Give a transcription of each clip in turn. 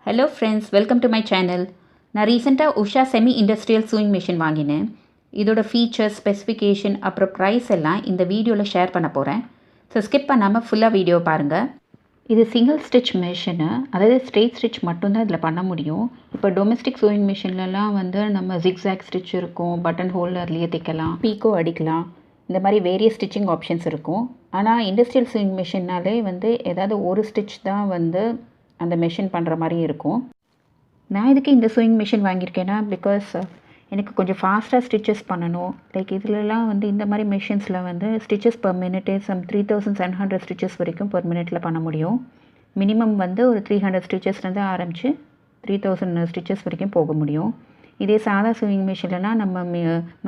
Hello friends, welcome to my channel. நான் ரீசெண்டாக Usha semi industrial chewing machine வாங்கினேன். இதோட ஃபீச்சர்ஸ், ஸ்பெசிஃபிகேஷன் அப்புறம் ப்ரைஸ் எல்லாம் இந்த வீடியோவில் ஷேர் பண்ண போகிறேன். ஸோ ஸ்கிப் பண்ணாமல் ஃபுல்லாக வீடியோ பாருங்கள். இது சிங்கிள் ஸ்டிச் மிஷினு, அதாவது ஸ்ட்ரெயிட் ஸ்டிச் மட்டும்தான் இதில் பண்ண முடியும். இப்போ டொமெஸ்டிக் சூயிங் மிஷின்லலாம் நம்ம ஜிக்ஸாக் ஸ்டிச் இருக்கும், பட்டன் ஹோல்டர்லேயே தைக்கலாம், பீக்கோ அடிக்கலாம், இந்த மாதிரி வேரியஸ் ஸ்டிச்சிங் ஆப்ஷன்ஸ் இருக்கும். ஆனால் இண்டஸ்ட்ரியல் சூயிங் மிஷின்னாலே ஏதாவது ஒரு ஸ்டிச் தான் அந்த மெஷின் பண்ணுற மாதிரி இருக்கும். நான் இதுக்கு இந்த சூயிங் மிஷின் வாங்கியிருக்கேன்னா பிகாஸ் எனக்கு கொஞ்சம் ஃபாஸ்ட்டாக ஸ்டிச்சஸ் பண்ணணும். லைக் இதிலலாம் இந்த மாதிரி மிஷின்ஸில் ஸ்டிச்சஸ் பர் மினிட்டே 3700 ஸ்டிச்சஸ் வரைக்கும் பர் மினிட்டில் பண்ண முடியும். மினிமம் ஒரு 300 ஸ்டிச்சஸ்லேருந்து ஆரம்பித்து 3000 ஸ்டிச்சஸ் வரைக்கும் போக முடியும். இதே சாதா சூயிங் மிஷின்லலாம் நம்ம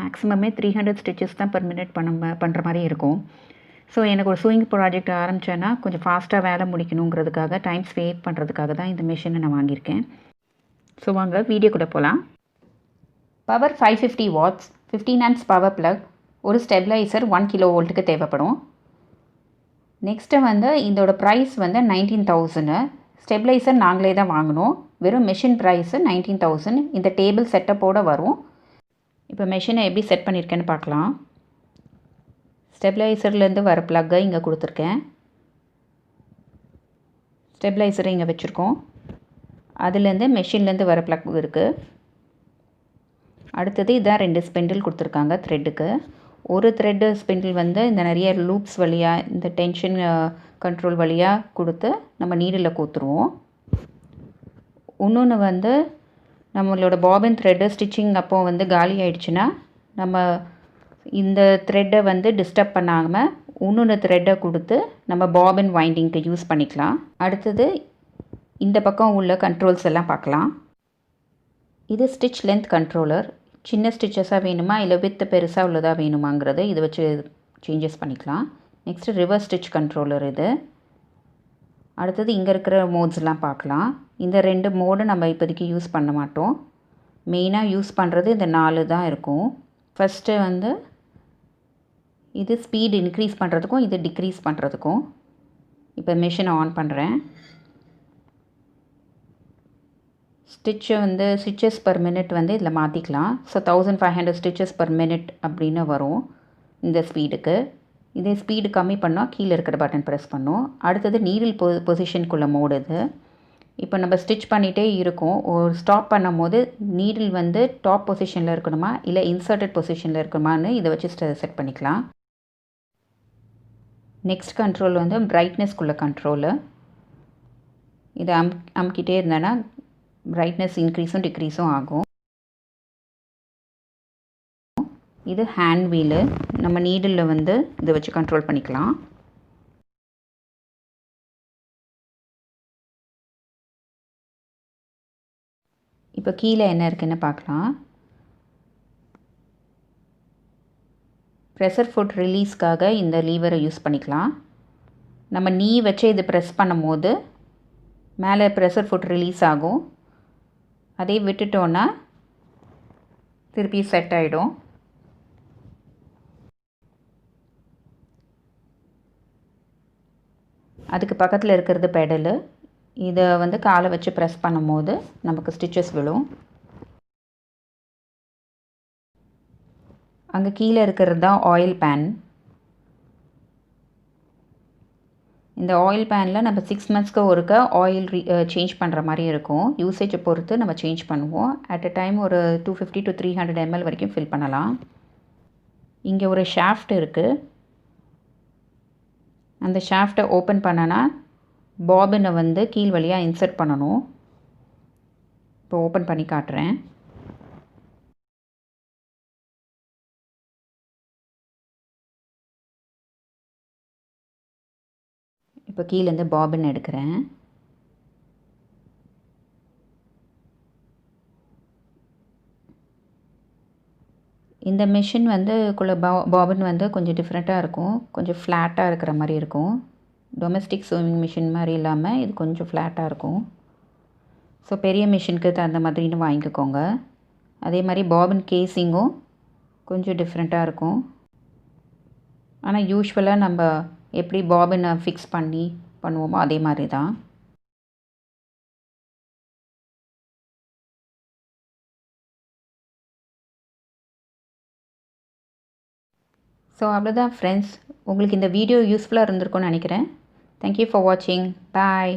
மேக்ஸிமமே 300 ஸ்டிச்சஸ் தான் பர் மினிட் பண்ணுற மாதிரி இருக்கும். ஸோ எனக்கு ஒரு சூயிங் ப்ராஜெக்ட் ஆரம்பித்தேன்னா கொஞ்சம் ஃபாஸ்ட்டாக வேலை முடிக்கணுங்கிறதுக்காக, டைம் சேவ் பண்ணுறதுக்காக தான் இந்த மிஷினை நான் வாங்கியிருக்கேன். ஸோ வாங்க வீடியோ கூட போகலாம். Power 550 watts, 15 amps power plug, ஒரு ஸ்டெபிளைசர் 1 kV தேவைப்படும். நெக்ஸ்ட்டு இதோட ப்ரைஸ் 19,000. ஸ்டெபிளைசர் நாங்களே தான் வாங்கினோம். வெறும் மெஷின் ப்ரைஸு 19,000. இந்த டேபிள் செட்டப்போடு வரும். இப்போ மெஷினை எப்படி செட் பண்ணியிருக்கேன்னு பார்க்கலாம். ஸ்டெபிளைசர்லேருந்து வர ப்ளக்கை இங்கே கொடுத்துருக்கேன். ஸ்டெபிளைசரை இங்கே வச்சுருக்கோம். அதுலேருந்து மெஷின்லேருந்து வர ப்ளக் இருக்குது. அடுத்தது இதான் 2 ஸ்பெண்டில் கொடுத்துருக்காங்க த்ரெட்டுக்கு. ஒரு த்ரெட்டு ஸ்பெண்டில் இந்த நிறைய லூப்ஸ் வழியாக, இந்த டென்ஷன் கண்ட்ரோல் வழியாக கொடுத்து நம்ம நீடில் கோத்துருவோம். இன்னொன்று நம்மளோட பாபின் த்ரெட்டு ஸ்டிச்சிங் அப்போது காலி ஆகிடுச்சுன்னா நம்ம இந்த த்ரெட்டை டிஸ்டர்ப் பண்ணாமல் இன்னொன்று த்ரெட்டை கொடுத்து நம்ம பாபின் வைண்டிங்க்கு யூஸ் பண்ணிக்கலாம். அடுத்தது இந்த பக்கம் உள்ள கண்ட்ரோல்ஸ் எல்லாம் பார்க்கலாம். இது ஸ்டிச் லென்த் கண்ட்ரோலர். சின்ன ஸ்டிச்சஸாக வேணுமா இல்லை வித்து பெருசாக உள்ளதாக வேணுமாங்கிறது இதை வச்சு சேஞ்சஸ் பண்ணிக்கலாம். நெக்ஸ்ட்டு ரிவர்ஸ் ஸ்டிச் கண்ட்ரோலர் இது. அடுத்தது இங்கே இருக்கிற மோட்ஸ்லாம் பார்க்கலாம். இந்த 2 மோடு நம்ம இப்போதைக்கு யூஸ் பண்ண மாட்டோம். மெயினாக யூஸ் பண்ணுறது இந்த 4 தான் இருக்கும். ஃபஸ்ட்டு இது ஸ்பீடு இன்க்ரீஸ் பண்ணுறதுக்கும் இது டிக்ரீஸ் பண்ணுறதுக்கும். இப்போ மிஷினை ஆன் பண்ணுறேன். ஸ்டிச்சஸ் பர் மினிட் இதில் மாற்றிக்கலாம். ஸோ 1500 ஸ்டிச்சஸ் பர் மினிட் அப்படின்னு வரும் இந்த ஸ்பீடுக்கு. இதே ஸ்பீடு கம்மி பண்ணால் கீழே இருக்கிற பட்டன் ப்ரெஸ் பண்ணும். அடுத்தது நீடில் பொசிஷனுக்குள்ள மோடு இது. இப்போ நம்ம ஸ்டிச் பண்ணிகிட்டே இருக்கோம். ஒரு ஸ்டாப் பண்ணும் போது நீடில் டாப் பொசிஷனில் இருக்கணுமா இல்லை இன்சர்ட்டட் பொசிஷனில் இருக்கணுமான்னு இதை வச்சு செட் பண்ணிக்கலாம். நெக்ஸ்ட் கண்ட்ரோல் பிரைட்னஸ்க்குள்ள கண்ட்ரோலு. இதை அமுக்கிட்டே இருந்தேன்னா பிரைட்னஸ் இன்க்ரீஸும் டிக்ரீஸும் ஆகும். இது ஹேண்ட் வீலு. நம்ம நீடில் இதை வச்சு கண்ட்ரோல் பண்ணிக்கலாம். இப்போ கீழே என்ன இருக்குன்னு பார்க்கலாம். ப்ரெஷர் ஃபுட் ரிலீஸ்க்காக இந்த லீவரை யூஸ் பண்ணிக்கலாம். நம்ம நீ வச்சு இது ப்ரெஸ் பண்ணும் போது மேலே ப்ரெஷர் ஃபுட் ரிலீஸ் ஆகும். அதே விட்டுட்டோன்னா திருப்பி செட் ஆகிடும். அதுக்கு பக்கத்தில் இருக்கிறது பெடலு. இதை காலை வச்சு ப்ரெஸ் பண்ணும் போது நமக்கு ஸ்டிச்சஸ் விழும். அங்கே கீழே இருக்கிறது தான் ஆயில் பேன். இந்த ஆயில் பேனில் நம்ம 6 monthsக்கு ஒருக்க ஆயில் சேஞ்ச் பண்ணுற மாதிரி இருக்கும். யூசேஜை பொறுத்து நம்ம சேஞ்ச் பண்ணுவோம். அட் அ டைம் ஒரு 250 to 300 ml வரைக்கும் ஃபில் பண்ணலாம். இங்கே ஒரு ஷாஃப்ட் இருக்குது. அந்த ஷாஃப்டை ஓப்பன் பண்ணனா பாபினை கீழ் வழியாக இன்சர்ட் பண்ணணும். இப்போ ஓப்பன் பண்ணி காட்டுறேன். இப்போ கீழேருந்து பாபின் எடுக்கிறேன். இந்த மிஷின் குள்ள பாபின் கொஞ்சம் டிஃப்ரெண்ட்டாக இருக்கும். கொஞ்சம் ஃப்ளாட்டாக இருக்கிற மாதிரி இருக்கும். டொமெஸ்டிக் சூயிங் மிஷின் மாதிரி இல்லாமல் இது கொஞ்சம் ஃப்ளாட்டாக இருக்கும். ஸோ பெரிய மிஷினுக்கு தகுந்த மாதிரின்னு வாங்கிக்கோங்க. அதே மாதிரி பாபின் கேஸிங்கும் கொஞ்சம் டிஃப்ரெண்ட்டாக இருக்கும். ஆனால் யூஸ்வலாக நம்ம எப்படி பாபினை ஃபிக்ஸ் பண்ணுவோமோ அதே மாதிரி தான். ஸோ அவ்வளோதான் ஃப்ரெண்ட்ஸ், உங்களுக்கு இந்த வீடியோ யூஸ்ஃபுல்லாக இருந்திருக்கும்னு நினைக்கிறேன். தேங்க்யூ ஃபார் வாட்சிங். பாய்.